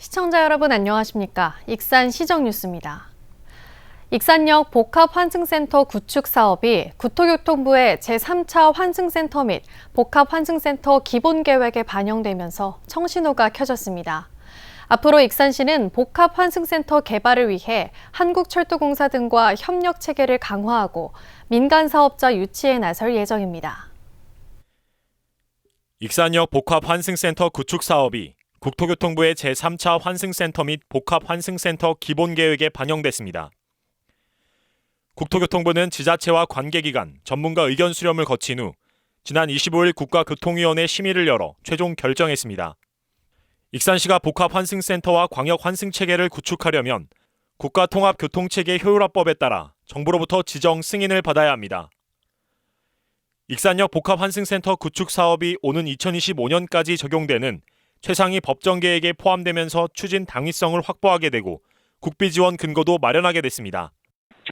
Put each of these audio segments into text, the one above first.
시청자 여러분 안녕하십니까? 익산 시정뉴스입니다. 익산역 복합환승센터 구축 사업이 국토교통부의 제3차 환승센터 및 복합환승센터 기본계획에 반영되면서 청신호가 켜졌습니다. 앞으로 익산시는 복합환승센터 개발을 위해 한국철도공사 등과 협력 체계를 강화하고 민간 사업자 유치에 나설 예정입니다. 익산역 복합환승센터 구축 사업이 국토교통부의 제3차 환승센터 및 복합환승센터 기본계획에 반영됐습니다. 국토교통부는 지자체와 관계기관, 전문가 의견 수렴을 거친 후 지난 25일 국가교통위원회 심의를 열어 최종 결정했습니다. 익산시가 복합환승센터와 광역환승체계를 구축하려면 국가통합교통체계 효율화법에 따라 정부로부터 지정 승인을 받아야 합니다. 익산역 복합환승센터 구축 사업이 오는 2025년까지 적용되는 최상위 법정 계획에 포함되면서 추진 당위성을 확보하게 되고 국비 지원 근거도 마련하게 됐습니다.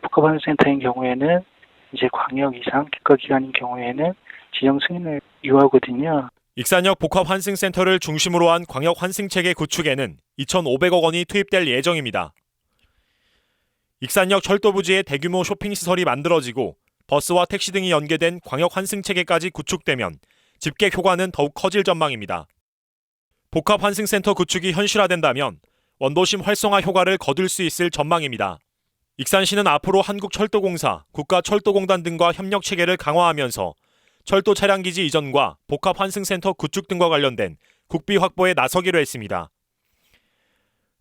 복합환승센터인 경우에는 이제 광역 이상 기관인 경우에는 지정 승인을 요하거든요. 익산역 복합환승센터를 중심으로 한 광역환승체계 구축에는 2,500억 원이 투입될 예정입니다. 익산역 철도부지에 대규모 쇼핑시설이 만들어지고 버스와 택시 등이 연계된 광역환승체계까지 구축되면 집객 효과는 더욱 커질 전망입니다. 복합환승센터 구축이 현실화된다면 원도심 활성화 효과를 거둘 수 있을 전망입니다. 익산시는 앞으로 한국철도공사, 국가철도공단 등과 협력체계를 강화하면서 철도 차량기지 이전과 복합환승센터 구축 등과 관련된 국비 확보에 나서기로 했습니다.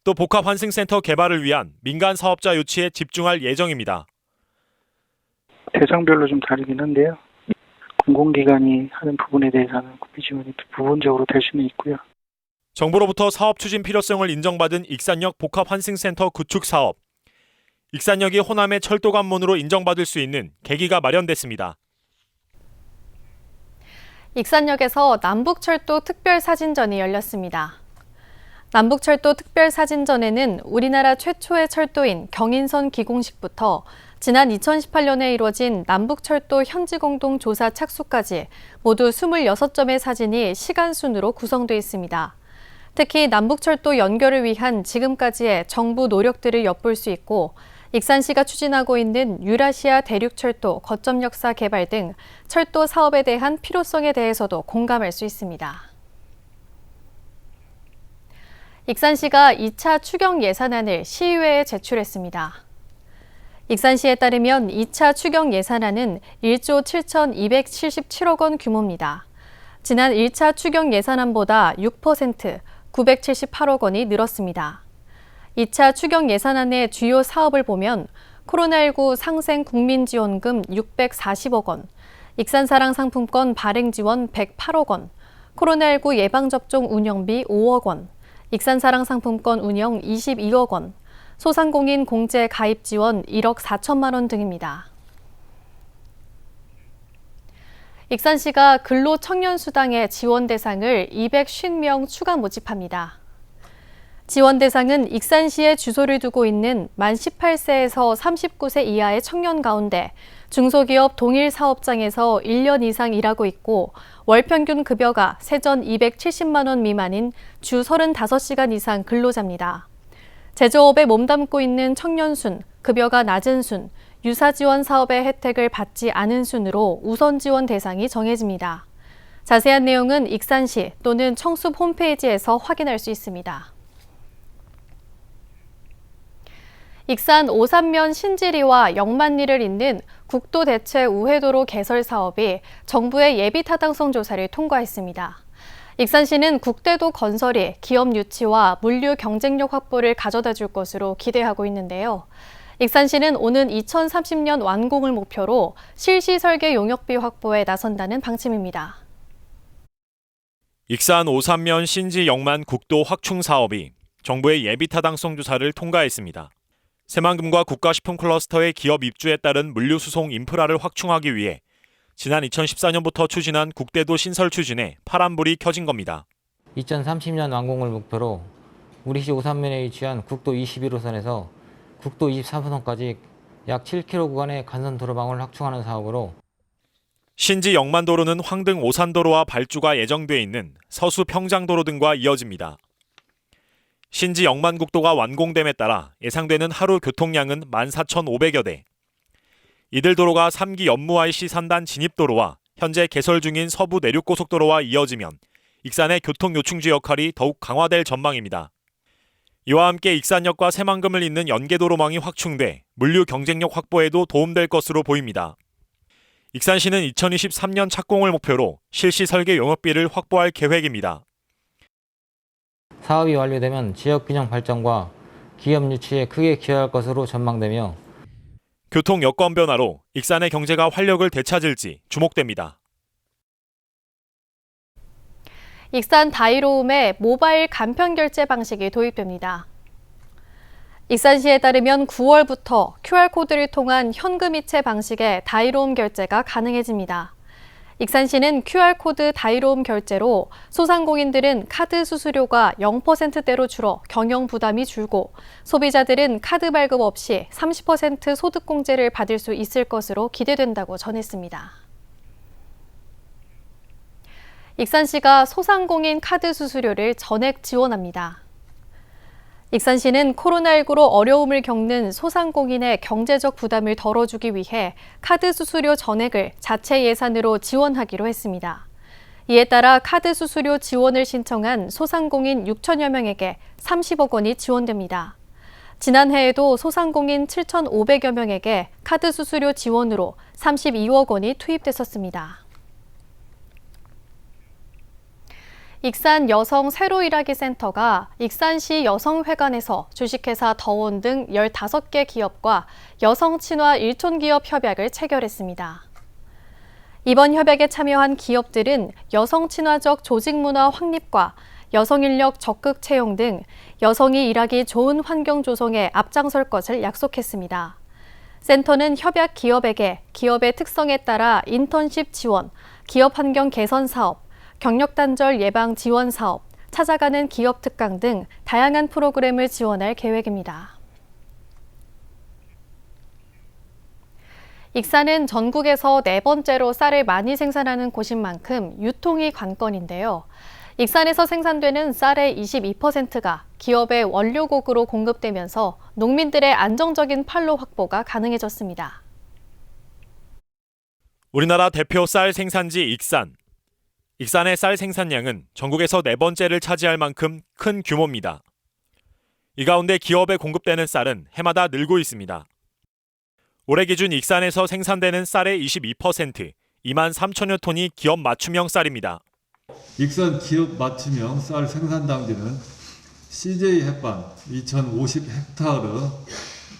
또 복합환승센터 개발을 위한 민간 사업자 유치에 집중할 예정입니다. 대상별로 좀 다르긴 한데요. 공공기관이 하는 부분에 대해서는 국비 지원이 부분적으로 될 수는 있고요. 정부로부터 사업 추진 필요성을 인정받은 익산역 복합환승센터 구축 사업. 익산역이 호남의 철도 관문으로 인정받을 수 있는 계기가 마련됐습니다. 익산역에서 남북철도 특별사진전이 열렸습니다. 남북철도 특별사진전에는 우리나라 최초의 철도인 경인선 기공식부터 지난 2018년에 이루어진 남북철도 현지공동 조사 착수까지 모두 26점의 사진이 시간순으로 구성되어 있습니다. 특히 남북철도 연결을 위한 지금까지의 정부 노력들을 엿볼 수 있고 익산시가 추진하고 있는 유라시아 대륙철도 거점 역사 개발 등 철도 사업에 대한 필요성에 대해서도 공감할 수 있습니다. 익산시가 2차 추경 예산안을 시의회에 제출했습니다. 익산시에 따르면 2차 추경 예산안은 1조 7,277억 원 규모입니다. 지난 1차 추경 예산안보다 6%, 978억 원이 늘었습니다. 2차 추경 예산안의 주요 사업을 보면 코로나19 상생 국민지원금 640억 원, 익산사랑 상품권 발행 지원 108억 원, 코로나19 예방접종 운영비 5억 원, 익산사랑 상품권 운영 22억 원, 소상공인 공제 가입 지원 1억 4천만 원 등입니다. 익산시가 근로청년수당의 지원 대상을 250명 추가 모집합니다. 지원 대상은 익산시에 주소를 두고 있는 만 18세에서 39세 이하의 청년 가운데 중소기업 동일 사업장에서 1년 이상 일하고 있고 월 평균 급여가 세전 270만 원 미만인 주 35시간 이상 근로자입니다. 제조업에 몸담고 있는 청년순, 급여가 낮은 순, 유사지원 사업의 혜택을 받지 않은 순으로 우선 지원 대상이 정해집니다. 자세한 내용은 익산시 또는 청숲 홈페이지에서 확인할 수 있습니다. 익산 오산면 신지리와 영만리를 잇는 국도 대체 우회도로 개설 사업이 정부의 예비 타당성 조사를 통과했습니다. 익산시는 국대도 건설이 기업 유치와 물류 경쟁력 확보를 가져다 줄 것으로 기대하고 있는데요. 익산시는 오는 2030년 완공을 목표로 실시 설계 용역비 확보에 나선다는 방침입니다. 익산 오산면 신지 영만 국도 확충 사업이 정부의 예비 타당성 조사를 통과했습니다. 새만금과 국가식품 클러스터의 기업 입주에 따른 물류수송 인프라를 확충하기 위해 지난 2014년부터 추진한 국대도 신설 추진에 파란불이 켜진 겁니다. 2030년 완공을 목표로 우리시 오산면에 위치한 국도 21호선에서 국도 23호선까지 약 7km 구간의 간선 도로망을 확충하는 사업으로 신지 영만도로는 황등 오산도로와 발주가 예정돼 있는 서수 평장도로 등과 이어집니다. 신지 영만국도가 완공됨에 따라 예상되는 하루 교통량은 14,500여 대. 이들 도로가 3기 연무 IC 산단 진입도로와 현재 개설 중인 서부 내륙고속도로와 이어지면 익산의 교통 요충지 역할이 더욱 강화될 전망입니다. 이와 함께 익산역과 새만금을 잇는 연계도로망이 확충돼 물류 경쟁력 확보에도 도움될 것으로 보입니다. 익산시는 2023년 착공을 목표로 실시 설계 용역비를 확보할 계획입니다. 사업이 완료되면 지역 균형 발전과 기업 유치에 크게 기여할 것으로 전망되며 교통 여건 변화로 익산의 경제가 활력을 되찾을지 주목됩니다. 익산 다이로움에 모바일 간편 결제 방식이 도입됩니다. 익산시에 따르면 9월부터 QR코드를 통한 현금 이체 방식의 다이로움 결제가 가능해집니다. 익산시는 QR코드 다이로움 결제로 소상공인들은 카드 수수료가 0%대로 줄어 경영 부담이 줄고 소비자들은 카드 발급 없이 30% 소득공제를 받을 수 있을 것으로 기대된다고 전했습니다. 익산시가 소상공인 카드 수수료를 전액 지원합니다. 익산시는 코로나19로 어려움을 겪는 소상공인의 경제적 부담을 덜어주기 위해 카드 수수료 전액을 자체 예산으로 지원하기로 했습니다. 이에 따라 카드 수수료 지원을 신청한 소상공인 6천여 명에게 30억 원이 지원됩니다. 지난해에도 소상공인 7,500여 명에게 카드 수수료 지원으로 32억 원이 투입됐었습니다. 익산 여성 새로 일하기 센터가 익산시 여성회관에서 주식회사 더원 등 15개 기업과 여성 친화 일촌기업 협약을 체결했습니다. 이번 협약에 참여한 기업들은 여성 친화적 조직 문화 확립과 여성 인력 적극 채용 등 여성이 일하기 좋은 환경 조성에 앞장설 것을 약속했습니다. 센터는 협약 기업에게 기업의 특성에 따라 인턴십 지원, 기업 환경 개선 사업, 경력 단절 예방 지원 사업, 찾아가는 기업 특강 등 다양한 프로그램을 지원할 계획입니다. 익산은 전국에서 4번째로 쌀을 많이 생산하는 곳인 만큼 유통이 관건인데요. 익산에서 생산되는 쌀의 22%가 기업의 원료곡으로 공급되면서 농민들의 안정적인 판로 확보가 가능해졌습니다. 우리나라 대표 쌀 생산지 익산. 익산의 쌀 생산량은 전국에서 4번째를 차지할 만큼 큰 규모입니다. 이 가운데 기업에 공급되는 쌀은 해마다 늘고 있습니다. 올해 기준 익산에서 생산되는 쌀의 22%, 2만 3천여 톤이 기업 맞춤형 쌀입니다. 익산 기업 맞춤형 쌀 생산 단지는 CJ 햇반 2,050헥타르,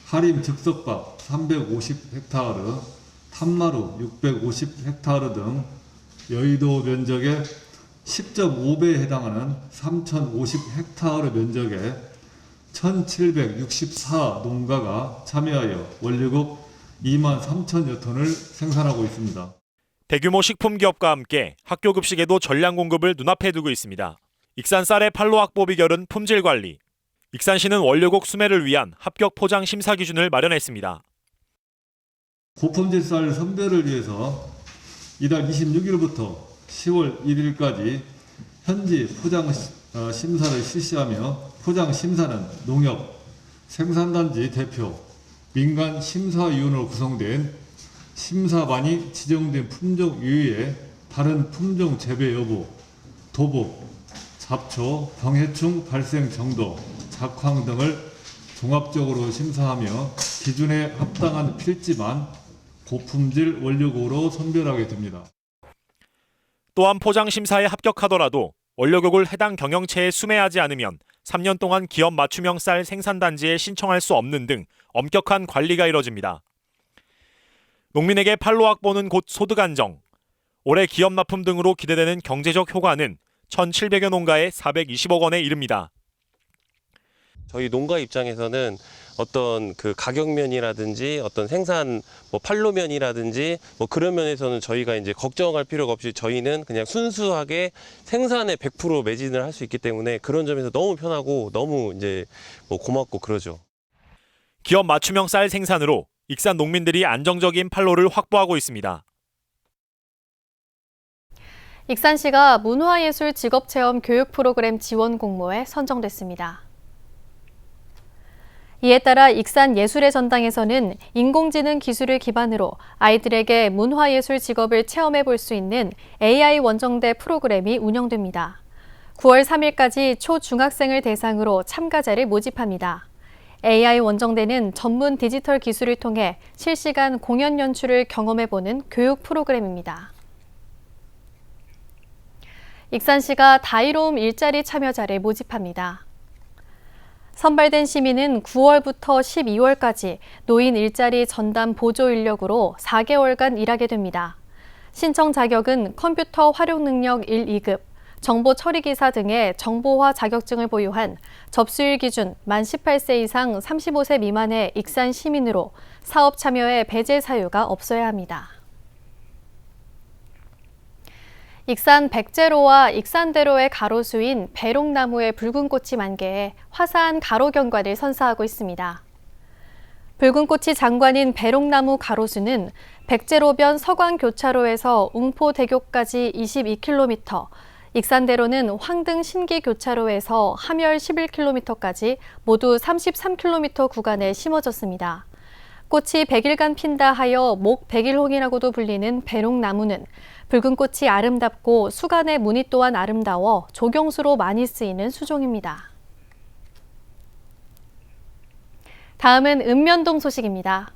하림 즉석밥 350헥타르, 탐마루 650헥타르 등 여의도 면적의 10.5배에 해당하는 3,050헥타르 면적에 1,764 농가가 참여하여 원료국 2만 3천여 톤을 생산하고 있습니다. 대규모 식품기업과 함께 학교 급식에도 전량 공급을 눈앞에 두고 있습니다. 익산 쌀의 판로 확보 비결은 품질 관리. 익산시는 원료국 수매를 위한 합격 포장 심사 기준을 마련했습니다. 고품질 쌀 선별을 위해서 이달 26일부터 10월 1일까지 현지 포장 심사를 실시하며 포장 심사는 농협, 생산단지 대표, 민간 심사위원으로 구성된 심사반이 지정된 품종 이외에 다른 품종 재배 여부, 도복, 잡초, 병해충 발생 정도, 작황 등을 종합적으로 심사하며 기준에 합당한 필지만 고품질 원료국으로 선별하게 됩니다. 또한 포장 심사에 합격하더라도 원료국을 해당 경영체에 수매하지 않으면 3년 동안 기업 맞춤형 쌀 생산단지에 신청할 수 없는 등 엄격한 관리가 이뤄집니다. 농민에게 판로 확보는 곧 소득 안정. 올해 기업 납품 등으로 기대되는 경제적 효과는 1,700여 농가에 420억 원에 이릅니다. 저희 농가 입장에서는 어떤 그 가격면이라든지 어떤 생산 판로면이라든지 그런 면에서는 저희가 이제 걱정할 필요가 없이 저희는 그냥 순수하게 생산에 100% 매진을 할 수 있기 때문에 그런 점에서 너무 편하고 너무 이제 고맙고 그러죠. 기업 맞춤형 쌀 생산으로 익산 농민들이 안정적인 판로를 확보하고 있습니다. 익산시가 문화예술 직업체험 교육 프로그램 지원 공모에 선정됐습니다. 이에 따라 익산 예술의 전당에서는 인공지능 기술을 기반으로 아이들에게 문화예술 직업을 체험해 볼 수 있는 AI 원정대 프로그램이 운영됩니다. 9월 3일까지 초중학생을 대상으로 참가자를 모집합니다. AI 원정대는 전문 디지털 기술을 통해 실시간 공연 연출을 경험해보는 교육 프로그램입니다. 익산시가 다이로움 일자리 참여자를 모집합니다. 선발된 시민은 9월부터 12월까지 노인 일자리 전담 보조 인력으로 4개월간 일하게 됩니다. 신청 자격은 컴퓨터 활용 능력 1, 2급, 정보 처리 기사 등의 정보화 자격증을 보유한 접수일 기준 만 18세 이상 35세 미만의 익산 시민으로 사업 참여에 배제 사유가 없어야 합니다. 익산 백제로와 익산대로의 가로수인 배롱나무의 붉은 꽃이 만개해 화사한 가로 경관을 선사하고 있습니다. 붉은 꽃이 장관인 배롱나무 가로수는 백제로변 서광교차로에서 웅포대교까지 22km, 익산대로는 황등 신기교차로에서 함열 11km까지 모두 33km 구간에 심어졌습니다. 꽃이 100일간 핀다 하여 목100일홍이라고도 불리는 배롱나무는 붉은 꽃이 아름답고 수간의 무늬 또한 아름다워 조경수로 많이 쓰이는 수종입니다. 다음은 읍면동 소식입니다.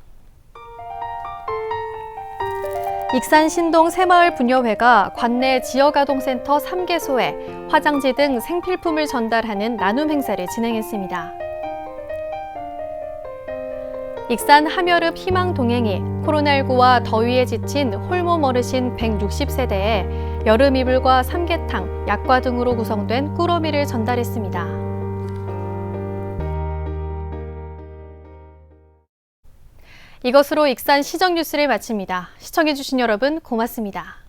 익산 신동 새마을 부녀회가 관내 지역아동센터 3개소에 화장지 등 생필품을 전달하는 나눔 행사를 진행했습니다. 익산 함여읍 희망동행이 코로나19와 더위에 지친 홀몸 어르신 160세대에 여름 이불과 삼계탕, 약과 등으로 구성된 꾸러미를 전달했습니다. 이것으로 익산 시정 뉴스를 마칩니다. 시청해주신 여러분 고맙습니다.